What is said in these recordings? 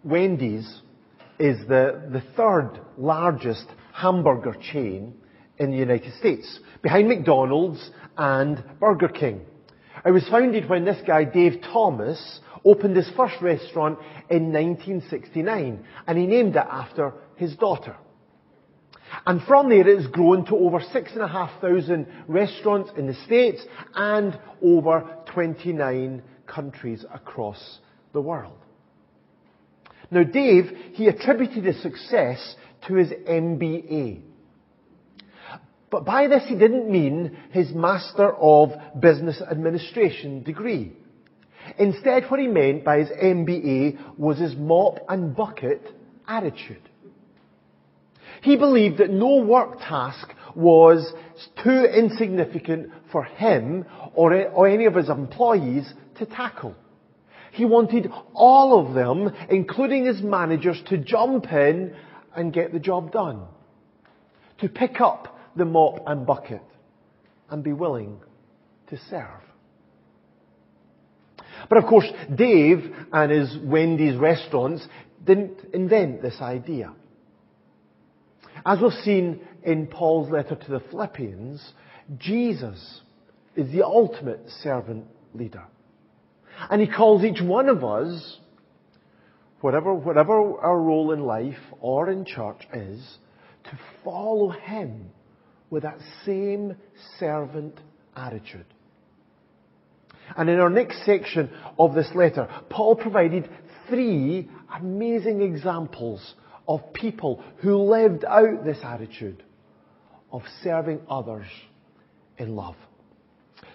Wendy's is the third largest hamburger chain in the United States, behind McDonald's and Burger King. It was founded when this guy, Dave Thomas, opened his first restaurant in 1969, and he named it after his daughter. And from there it has grown to over 6,500 restaurants in the States and over 29 countries across the world. Now Dave, he attributed his success to his MBA. But by this he didn't mean his Master of Business Administration degree. Instead, what he meant by his MBA was his mop and bucket attitude. He believed that no work task was too insignificant for him or any of his employees to tackle. He wanted all of them, including his managers, to jump in and get the job done. To pick up the mop and bucket and be willing to serve. But of course, Dave and his Wendy's restaurants didn't invent this idea. As we've seen in Paul's letter to the Philippians, Jesus is the ultimate servant leader. And he calls each one of us, whatever our role in life or in church is, to follow him with that same servant attitude. And in our next section of this letter, Paul provided 3 amazing examples of people who lived out this attitude of serving others in love.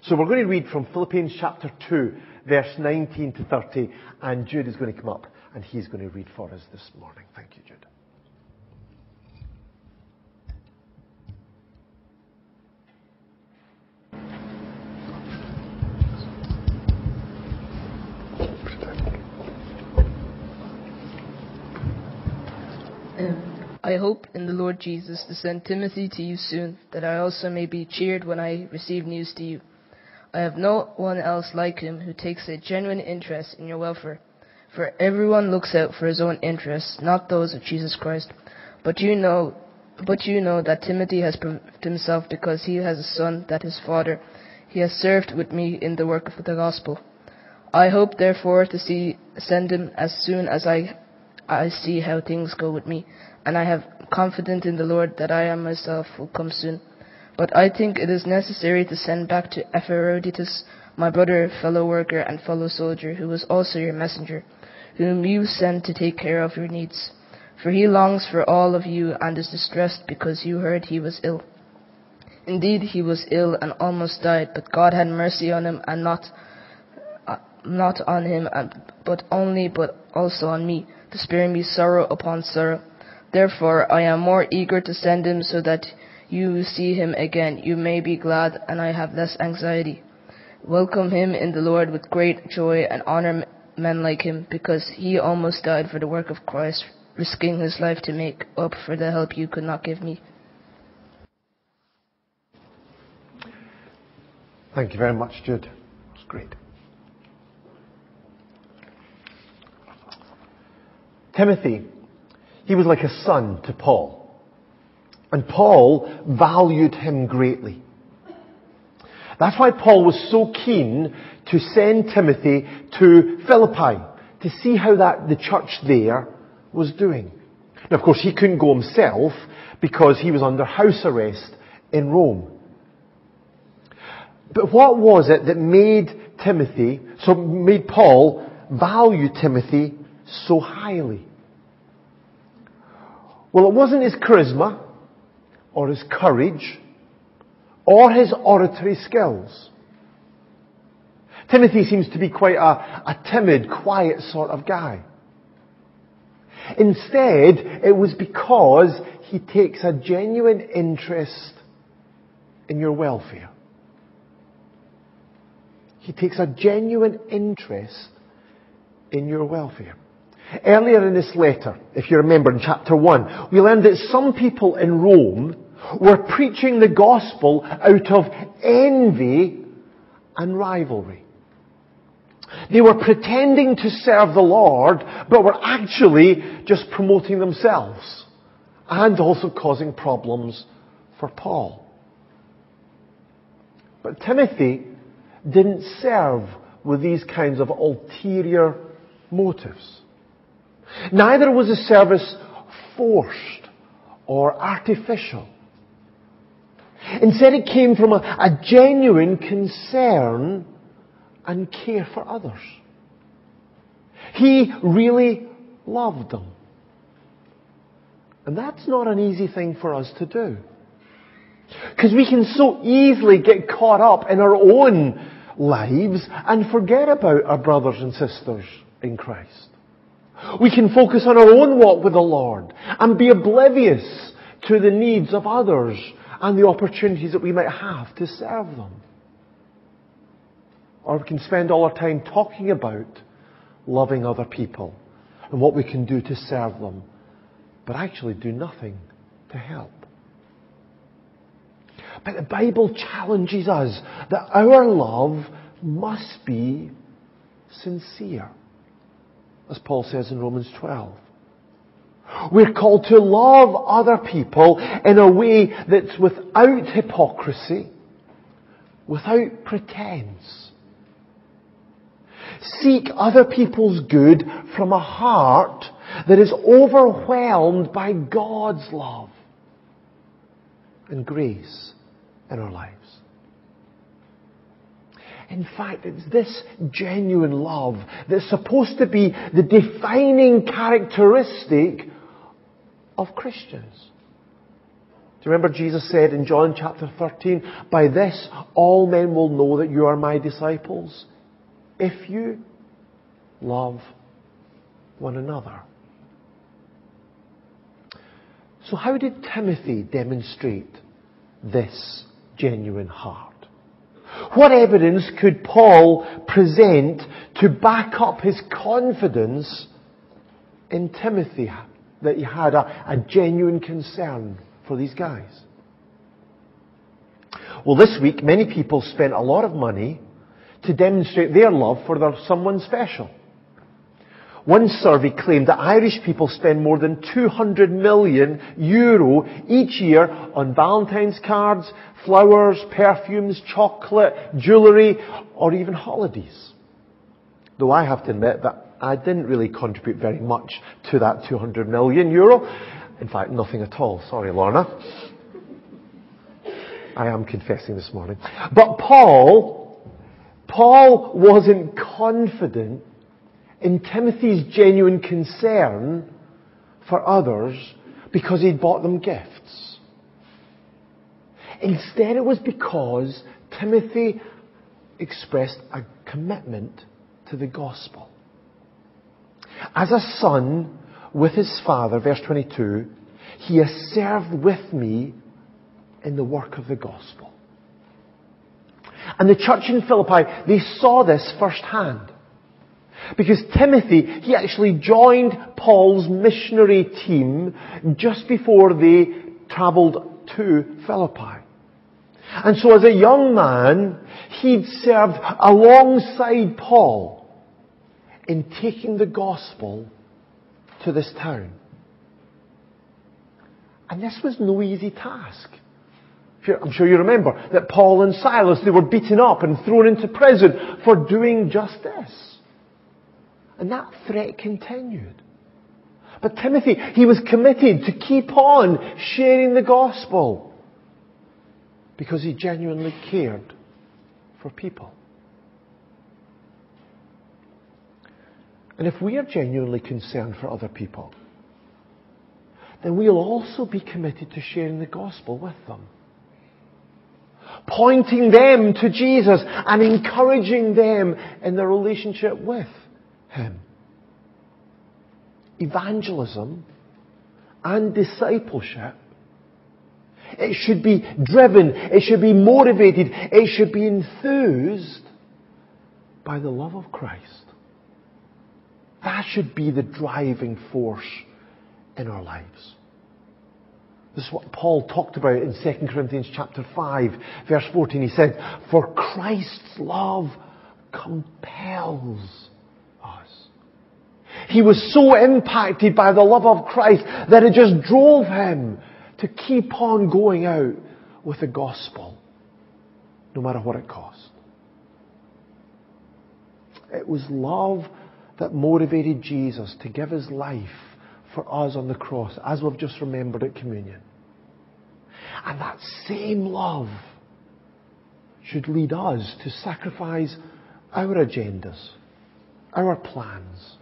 So we're going to read from Philippians chapter 2, verse 19 to 30, and Jude is going to come up and he's going to read for us this morning. Thank you, Jude. I hope in the Lord Jesus to send Timothy to you soon, that I also may be cheered when I receive news to you. I have no one else like him who takes a genuine interest in your welfare. For everyone looks out for his own interests, not those of Jesus Christ. But you know that Timothy has proved himself, because he has a son that his father. He has served with me in the work of the gospel. I hope therefore to send him as soon as I see how things go with me, and I have confidence in the Lord that I am myself will come soon. But I think it is necessary to send back to Epaphroditus, my brother, fellow worker, and fellow soldier, who was also your messenger, whom you sent to take care of your needs. For he longs for all of you and is distressed because you heard he was ill. Indeed, he was ill and almost died, but God had mercy on him, and not on him, but also on me, to spare me sorrow upon sorrow. Therefore I am more eager to send him, so that you see him again, you may be glad, and I have less anxiety. Welcome him in the Lord with great joy, and honor men like him, because he almost died for the work of Christ, risking his life to make up for the help you could not give me. Thank you very much, Jude. It's great. Timothy, he was like a son to Paul. And Paul valued him greatly. That's why Paul was so keen to send Timothy to Philippi to see how the church there was doing. Now, of course, he couldn't go himself because he was under house arrest in Rome. But what was it that made Paul value Timothy so highly? Well, it wasn't his charisma, or his courage, or his oratory skills. Timothy seems to be quite a timid, quiet sort of guy. Instead, it was because he takes a genuine interest in your welfare. He takes a genuine interest in your welfare. Earlier in this letter, if you remember in chapter 1, we learned that some people in Rome were preaching the gospel out of envy and rivalry. They were pretending to serve the Lord, but were actually just promoting themselves and also causing problems for Paul. But Timothy didn't serve with these kinds of ulterior motives. Neither was the service forced or artificial. Instead, it came from a genuine concern and care for others. He really loved them. And that's not an easy thing for us to do. Because we can so easily get caught up in our own lives and forget about our brothers and sisters in Christ. We can focus on our own walk with the Lord and be oblivious to the needs of others and the opportunities that we might have to serve them. Or we can spend all our time talking about loving other people and what we can do to serve them, but actually do nothing to help. But the Bible challenges us that our love must be sincere, as Paul says in Romans 12. We're called to love other people in a way that's without hypocrisy, without pretense. Seek other people's good from a heart that is overwhelmed by God's love and grace in our lives. In fact, it's this genuine love that's supposed to be the defining characteristic of Christians. Do you remember Jesus said in John chapter 13, "By this all men will know that you are my disciples, if you love one another." So how did Timothy demonstrate this genuine heart? What evidence could Paul present to back up his confidence in Timothy that he had a genuine concern for these guys? Well, this week many people spent a lot of money to demonstrate their love for someone special. One survey claimed that Irish people spend more than €200 million each year on Valentine's cards, flowers, perfumes, chocolate, jewellery, or even holidays. Though I have to admit that I didn't really contribute very much to that €200 million. In fact, nothing at all. Sorry, Lorna. I am confessing this morning. But Paul wasn't confident in Timothy's genuine concern for others because he'd bought them gifts. Instead, it was because Timothy expressed a commitment to the gospel. As a son with his father, verse 22, he has served with me in the work of the gospel. And the church in Philippi, they saw this firsthand. Because Timothy, he actually joined Paul's missionary team just before they travelled to Philippi. And so as a young man, he'd served alongside Paul in taking the gospel to this town. And this was no easy task. I'm sure you remember that Paul and Silas, they were beaten up and thrown into prison for doing just this. And that threat continued. But Timothy, he was committed to keep on sharing the gospel because he genuinely cared for people. And if we are genuinely concerned for other people, then we'll also be committed to sharing the gospel with them. Pointing them to Jesus and encouraging them in their relationship with Him. Evangelism and discipleship, it should be driven, it should be motivated, it should be enthused by the love of Christ. That should be the driving force in our lives. This is what Paul talked about in 2 Corinthians chapter 5, verse 14. He said, "For Christ's love compels us. He was so impacted by the love of Christ that it just drove him to keep on going out with the gospel, no matter what it cost. It was love that motivated Jesus to give his life for us on the cross, as we've just remembered at communion. And that same love should lead us to sacrifice our agendas, our plans,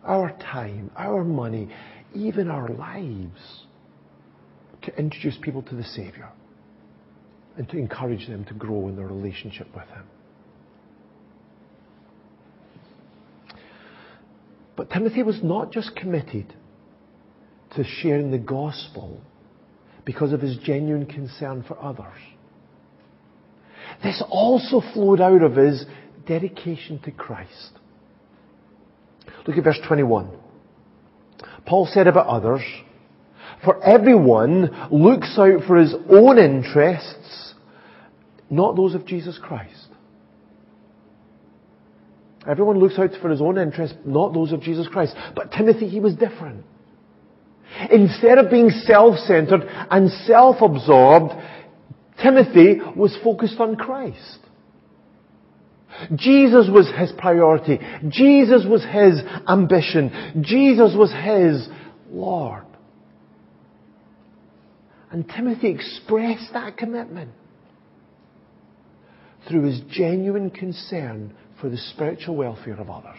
our time, our money, even our lives, to introduce people to the Saviour and to encourage them to grow in their relationship with Him. But Timothy was not just committed to sharing the gospel because of his genuine concern for others. This also flowed out of his dedication to Christ. Look at verse 21. Paul said about others, "For everyone looks out for his own interests, not those of Jesus Christ." Everyone looks out for his own interests, not those of Jesus Christ. But Timothy, he was different. Instead of being self-centered and self-absorbed, Timothy was focused on Christ. Jesus was his priority. Jesus was his ambition. Jesus was his Lord. And Timothy expressed that commitment through his genuine concern for the spiritual welfare of others.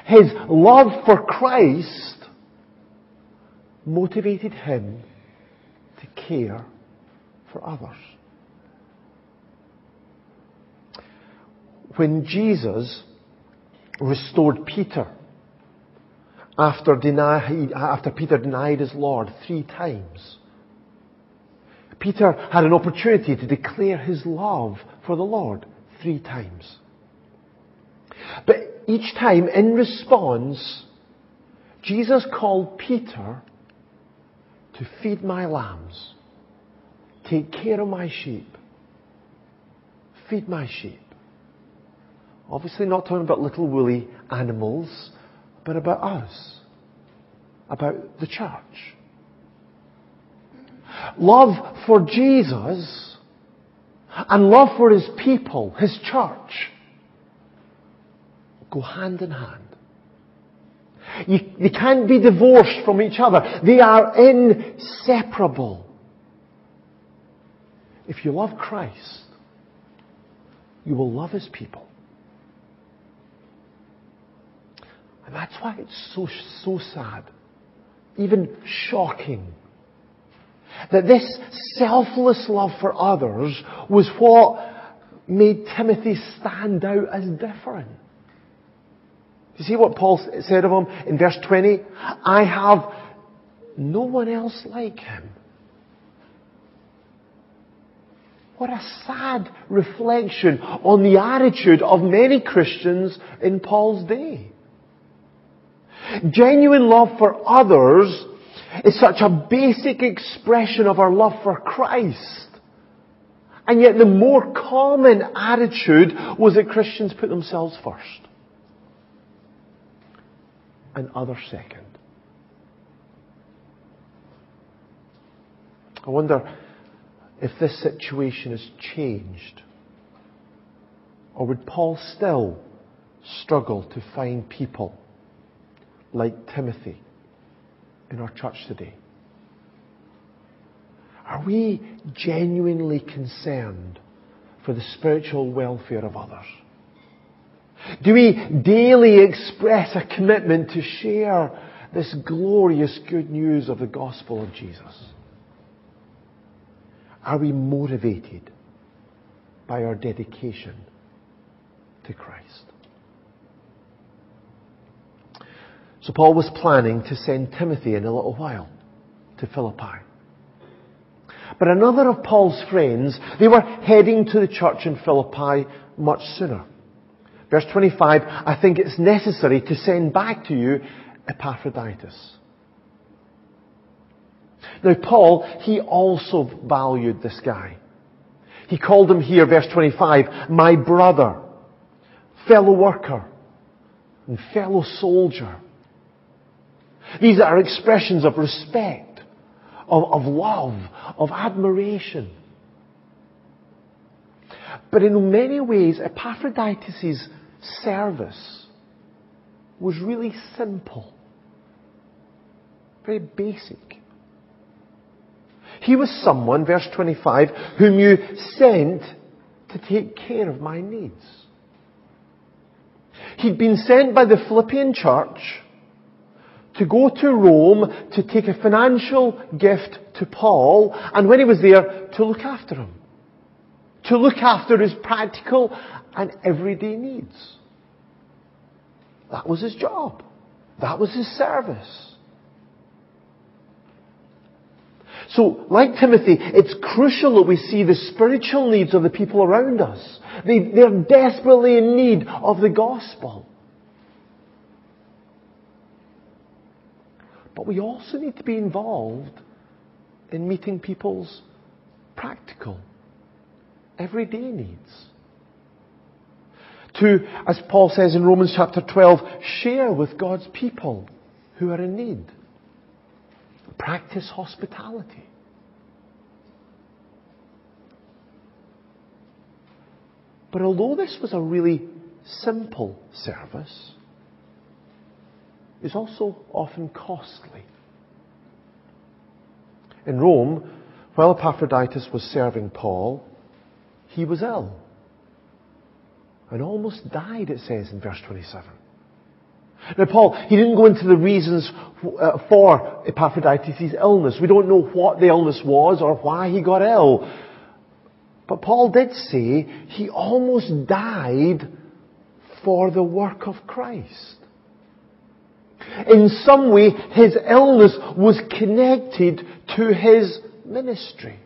His love for Christ motivated him to care for others. When Jesus restored Peter after Peter denied his Lord 3 times, Peter had an opportunity to declare his love for the Lord 3 times. But each time, in response, Jesus called Peter to feed my lambs, take care of my sheep, feed my sheep. Obviously not talking about little woolly animals, but about us, about the church. Love for Jesus and love for His people, His church, go hand in hand. They can't be divorced from each other. They are inseparable. If you love Christ, you will love His people. And that's why it's so sad, even shocking, that this selfless love for others was what made Timothy stand out as different. You see what Paul said of him in verse 20? I have no one else like him. What a sad reflection on the attitude of many Christians in Paul's day. Genuine love for others is such a basic expression of our love for Christ. And yet the more common attitude was that Christians put themselves first and others second. I wonder if this situation has changed, or would Paul still struggle to find people like Timothy in our church today? Are we genuinely concerned for the spiritual welfare of others? Do we daily express a commitment to share this glorious good news of the gospel of Jesus? Are we motivated by our dedication to Christ? So Paul was planning to send Timothy in a little while to Philippi. But another of Paul's friends, they were heading to the church in Philippi much sooner. Verse 25, I think it's necessary to send back to you Epaphroditus. Now Paul, he also valued this guy. He called him here, verse 25, my brother fellow worker, and fellow soldier. These are expressions of respect, of love, of admiration. But in many ways, Epaphroditus' service was really simple, very basic. He was someone, verse 25, whom you sent to take care of my needs. He'd been sent by the Philippian church to go to Rome to take a financial gift to Paul, and when he was there, to look after him. To look after his practical and everyday needs. That was his job. That was his service. So, like Timothy, it's crucial that we see the spiritual needs of the people around us. They're desperately in need of the gospel. But we also need to be involved in meeting people's practical, everyday needs. To, as Paul says in Romans chapter 12, share with God's people who are in need. Practice hospitality. But although this was a really simple service, it's also often costly. In Rome, while Epaphroditus was serving Paul, he was ill and almost died, it says in verse 27. Now, Paul, he didn't go into the reasons for Epaphroditus' illness. We don't know what the illness was or why he got ill. But Paul did say he almost died for the work of Christ. In some way, his illness was connected to his ministry.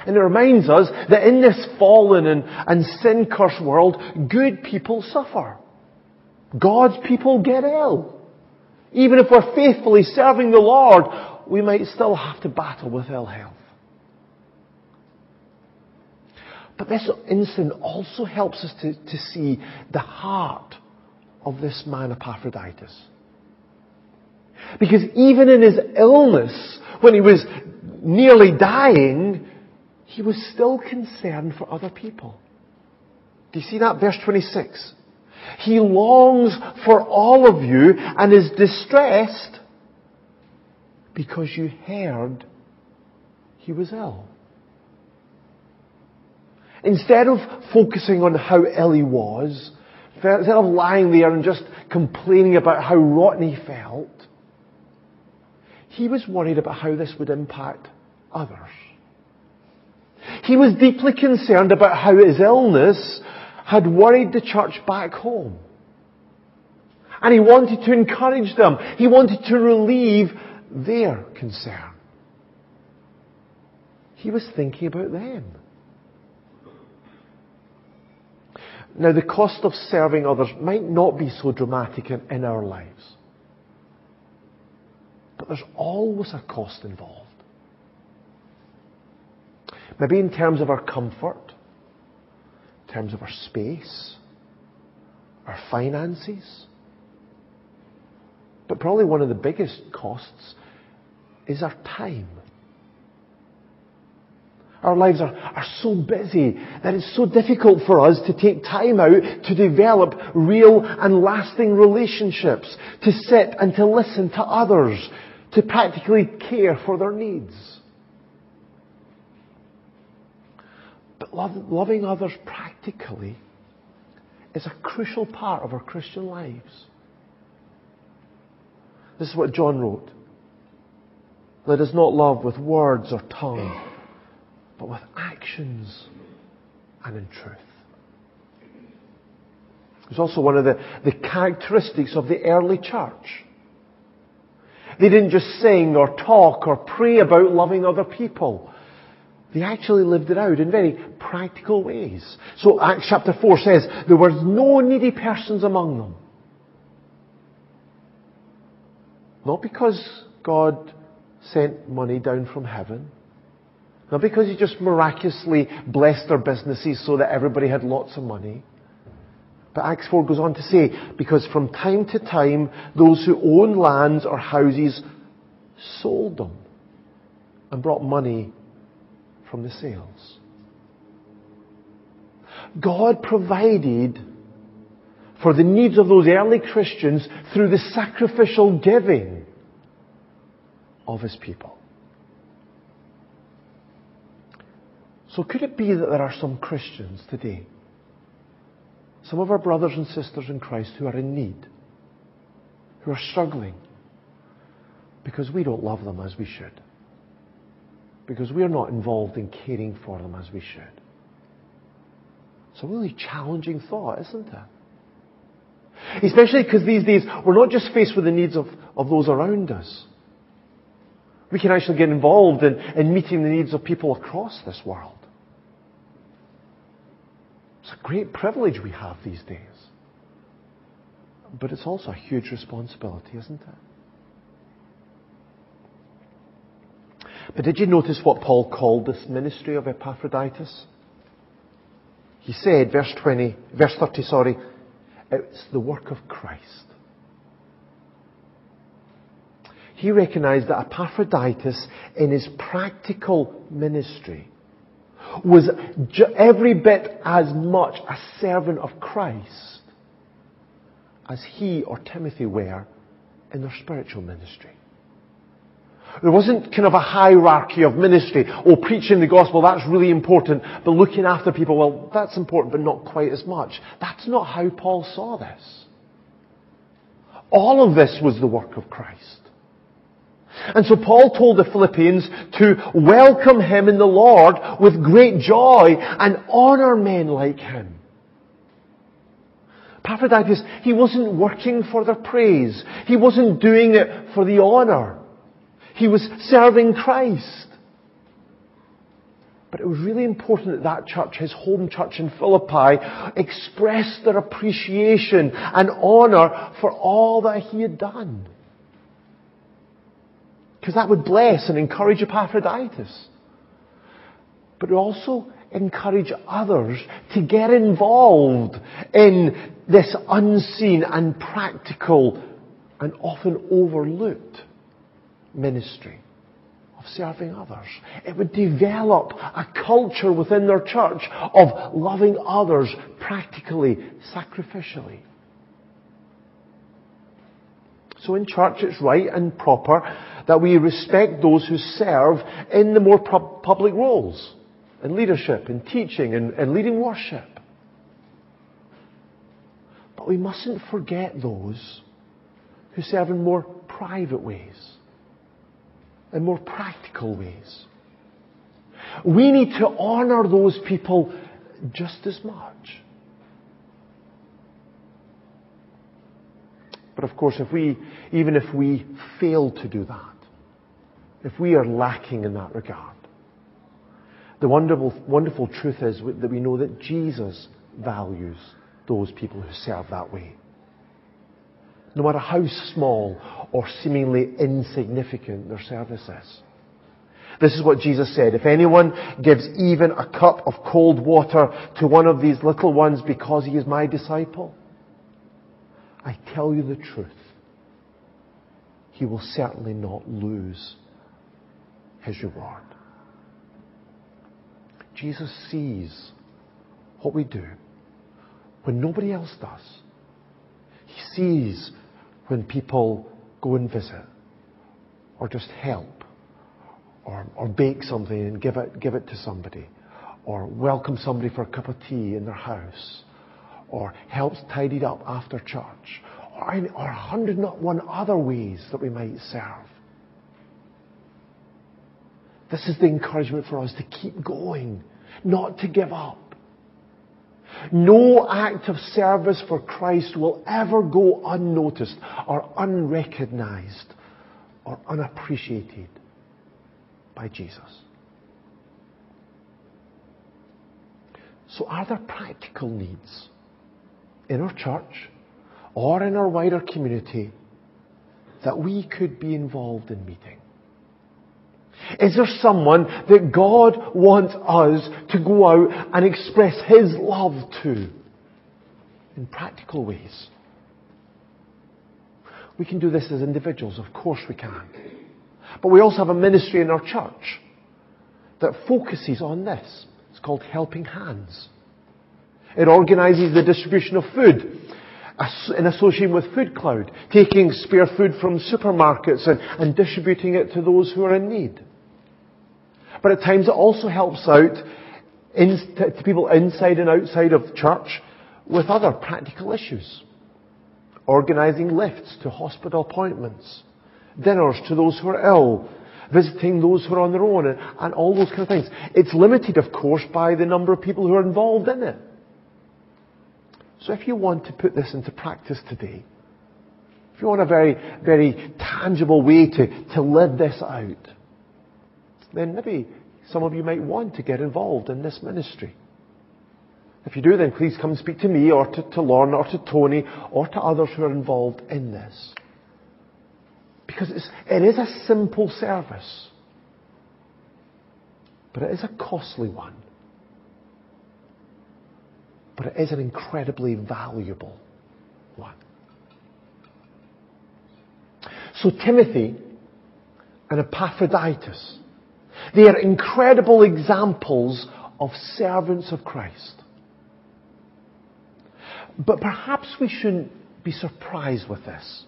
And it reminds us that in this fallen and sin-cursed world, good people suffer. God's people get ill. Even if we're faithfully serving the Lord, we might still have to battle with ill health. But this incident also helps us to see the heart of this man Epaphroditus. Because even in his illness, when he was nearly dying, he was still concerned for other people. Do you see that? Verse 26. He longs for all of you and is distressed because you heard he was ill. Instead of focusing on how ill he was, instead of lying there and just complaining about how rotten he felt, he was worried about how this would impact others. He was deeply concerned about how his illness had worried the church back home. And he wanted to encourage them. He wanted to relieve their concern. He was thinking about them. Now, the cost of serving others might not be so dramatic in our lives. But there's always a cost involved. Maybe in terms of our comfort, in terms of our space, our finances. But probably one of the biggest costs is our time. Our lives are so busy that it's so difficult for us to take time out to develop real and lasting relationships, to sit and to listen to others, to practically care for their needs. But loving others practically is a crucial part of our Christian lives. This is what John wrote. Let us not love with words or tongue, but with actions and in truth. It's also one of the characteristics of the early church. They didn't just sing or talk or pray about loving other people. They actually lived it out in very practical ways. So Acts chapter 4 says, there was no needy persons among them. Not because God sent money down from heaven. Not because he just miraculously blessed their businesses so that everybody had lots of money. But Acts 4 goes on to say, because from time to time, those who owned lands or houses sold them and brought money from the sales. God provided for the needs of those early Christians through the sacrificial giving of His people. So could it be that there are some Christians today, some of our brothers and sisters in Christ who are in need, who are struggling, because we don't love them as we should, because we are not involved in caring for them as we should? It's a really challenging thought, isn't it? Especially because these days we're not just faced with the needs of those around us. We can actually get involved in meeting the needs of people across this world. It's a great privilege we have these days. But it's also a huge responsibility, isn't it? But did you notice what Paul called this ministry of Epaphroditus? He said, verse 30, it's the work of Christ. He recognized that Epaphroditus, in his practical ministry, was every bit as much a servant of Christ as he or Timothy were in their spiritual ministry. There wasn't kind of a hierarchy of ministry. Oh, preaching the gospel, that's really important. But looking after people, well, that's important, but not quite as much. That's not how Paul saw this. All of this was the work of Christ. And so Paul told the Philippians to welcome him in the Lord with great joy and honor men like him. Epaphroditus, he wasn't working for their praise. He wasn't doing it for the honor. He was serving Christ. But it was really important that church, his home church in Philippi, expressed their appreciation and honor for all that he had done. Because that would bless and encourage Epaphroditus. But it also encourage others to get involved in this unseen and practical and often overlooked ministry of serving others. It would develop a culture within their church of loving others practically, sacrificially. So in church it's right and proper that we respect those who serve in the more public roles, in leadership, in teaching, and leading worship. But we mustn't forget those who serve in more private ways, in more practical ways. We need to honor those people just as much. But of course, even if we fail to do that, if we are lacking in that regard, the wonderful truth is that we know that Jesus values those people who serve that way. No matter how small or seemingly insignificant their service is. This is what Jesus said. If anyone gives even a cup of cold water to one of these little ones because he is my disciple, I tell you the truth, he will certainly not lose his reward. Jesus sees what we do when nobody else does. He sees when people go and visit, or just help, or bake something and give it to somebody, or welcome somebody for a cup of tea in their house, or helps tidy it up after church, or 101 other ways that we might serve. This is the encouragement for us to keep going, not to give up. No act of service for Christ will ever go unnoticed or unrecognized or unappreciated by Jesus. So are there practical needs in our church or in our wider community that we could be involved in meeting? Is there someone that God wants us to go out and express His love to in practical ways? We can do this as individuals, of course we can. But we also have a ministry in our church that focuses on this. It's called Helping Hands. It organises the distribution of food in association with Food Cloud, taking spare food from supermarkets and distributing it to those who are in need. But at times it also helps out to people inside and outside of church with other practical issues. Organising lifts to hospital appointments, dinners to those who are ill, visiting those who are on their own, and all those kind of things. It's limited, of course, by the number of people who are involved in it. So if you want to put this into practice today, if you want a very, very tangible way to live this out, then maybe some of you might want to get involved in this ministry. If you do, then please come and speak to me or to Lorna or to Tony or to others who are involved in this. Because it is a simple service, but it is a costly one. But it is an incredibly valuable one. So Timothy and Epaphroditus, they are incredible examples of servants of Christ. But perhaps we shouldn't be surprised with this.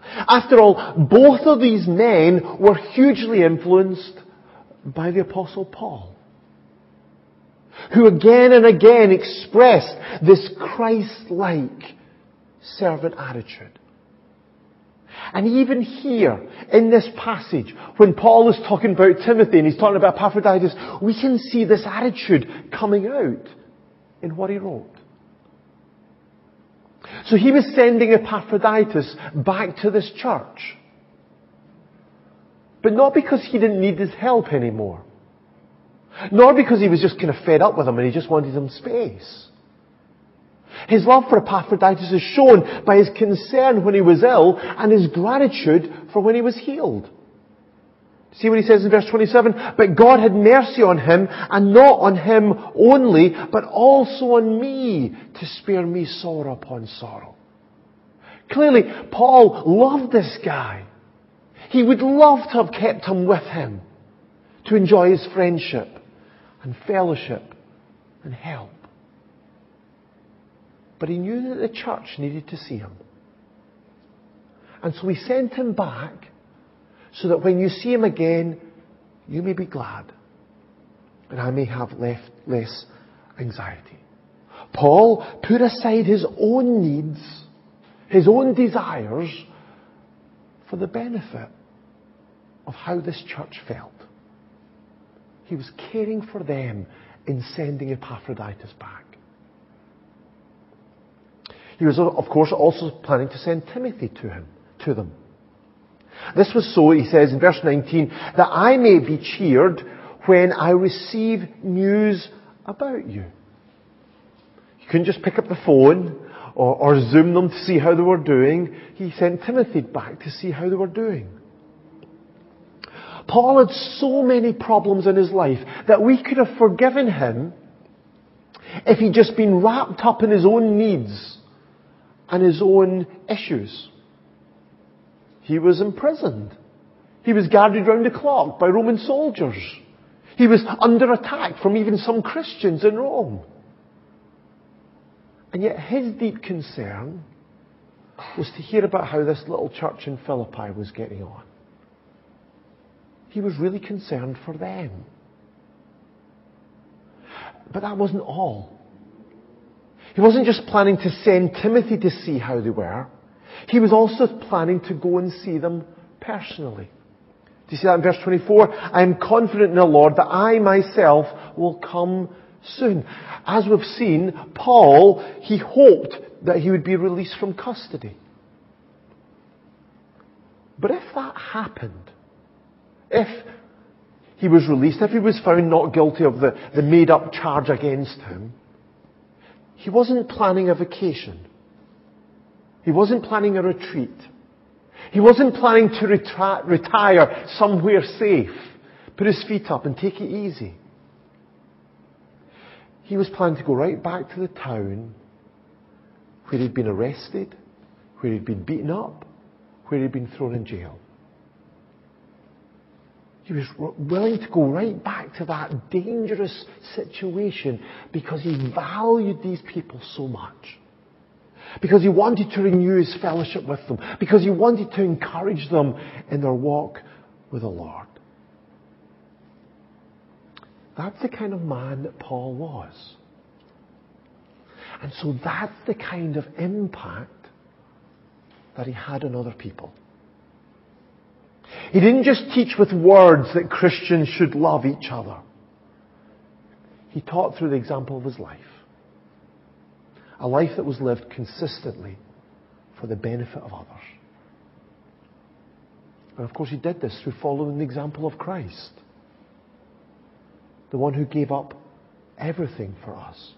After all, both of these men were hugely influenced by the Apostle Paul, who again and again expressed this Christ-like servant attitude. And even here, in this passage, when Paul is talking about Timothy and he's talking about Epaphroditus, we can see this attitude coming out in what he wrote. So he was sending Epaphroditus back to this church. But not because he didn't need his help anymore. Nor because he was just kind of fed up with him and he just wanted some space. His love for Epaphroditus is shown by his concern when he was ill and his gratitude for when he was healed. See what he says in verse 27? But God had mercy on him, and not on him only, but also on me, to spare me sorrow upon sorrow. Clearly, Paul loved this guy. He would love to have kept him with him, to enjoy his friendship and fellowship and help. But he knew that the church needed to see him. And so he sent him back, so that when you see him again, you may be glad. And I may have less anxiety. Paul put aside his own needs, his own desires, for the benefit of how this church felt. He was caring for them in sending Epaphroditus back. He was, of course, also planning to send Timothy to them. This was so, he says in verse 19, that I may be cheered when I receive news about you. You couldn't just pick up the phone or Zoom them to see how they were doing. He sent Timothy back to see how they were doing. Paul had so many problems in his life that we could have forgiven him if he'd just been wrapped up in his own needs and his own issues. He was imprisoned. He was guarded round the clock by Roman soldiers. He was under attack from even some Christians in Rome. And yet his deep concern was to hear about how this little church in Philippi was getting on. He was really concerned for them. But that wasn't all. He wasn't just planning to send Timothy to see how they were. He was also planning to go and see them personally. Do you see that in verse 24? I am confident in the Lord that I myself will come soon. As we've seen, Paul, he hoped that he would be released from custody. But if that happened, if he was released, if he was found not guilty of the made-up charge against him, he wasn't planning a vacation. He wasn't planning a retreat. He wasn't planning to retire somewhere safe, put his feet up and take it easy. He was planning to go right back to the town where he'd been arrested, where he'd been beaten up, where he'd been thrown in jail. He was willing to go right back to that dangerous situation because he valued these people so much. Because he wanted to renew his fellowship with them. Because he wanted to encourage them in their walk with the Lord. That's the kind of man that Paul was. And so that's the kind of impact that he had on other people. He didn't just teach with words that Christians should love each other. He taught through the example of his life. A life that was lived consistently for the benefit of others. And of course he did this through following the example of Christ. The one who gave up everything for us.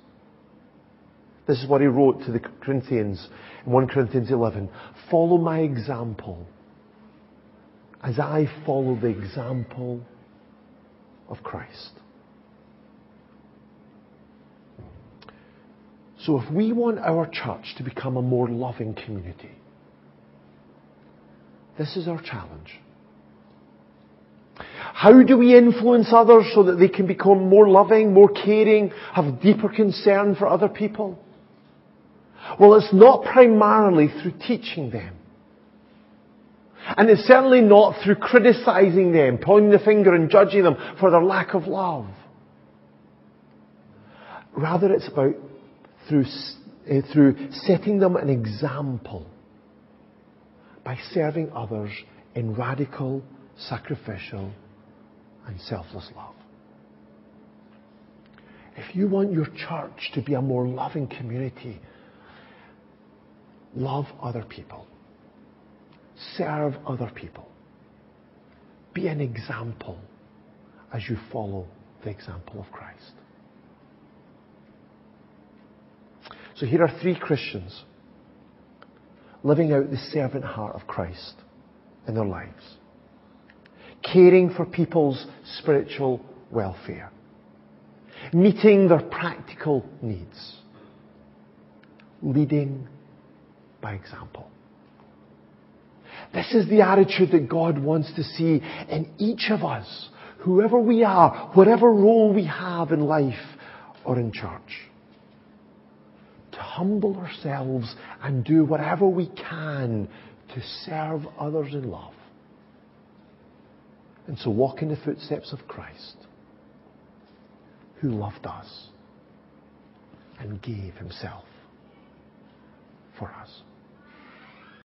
This is what he wrote to the Corinthians in 1 Corinthians 11. Follow my example as I follow the example of Christ. So if we want our church to become a more loving community, this is our challenge. How do we influence others so that they can become more loving, more caring, have deeper concern for other people? Well, it's not primarily through teaching them. And it's certainly not through criticizing them, pointing the finger and judging them for their lack of love. Rather, it's about through setting them an example by serving others in radical, sacrificial, and selfless love. If you want your church to be a more loving community, love other people. Serve other people. Be an example as you follow the example of Christ. So here are 3 Christians living out the servant heart of Christ in their lives. Caring for people's spiritual welfare. Meeting their practical needs. Leading by example. This is the attitude that God wants to see in each of us, whoever we are, whatever role we have in life or in church. To humble ourselves and do whatever we can to serve others in love. And so walk in the footsteps of Christ, who loved us and gave himself for us.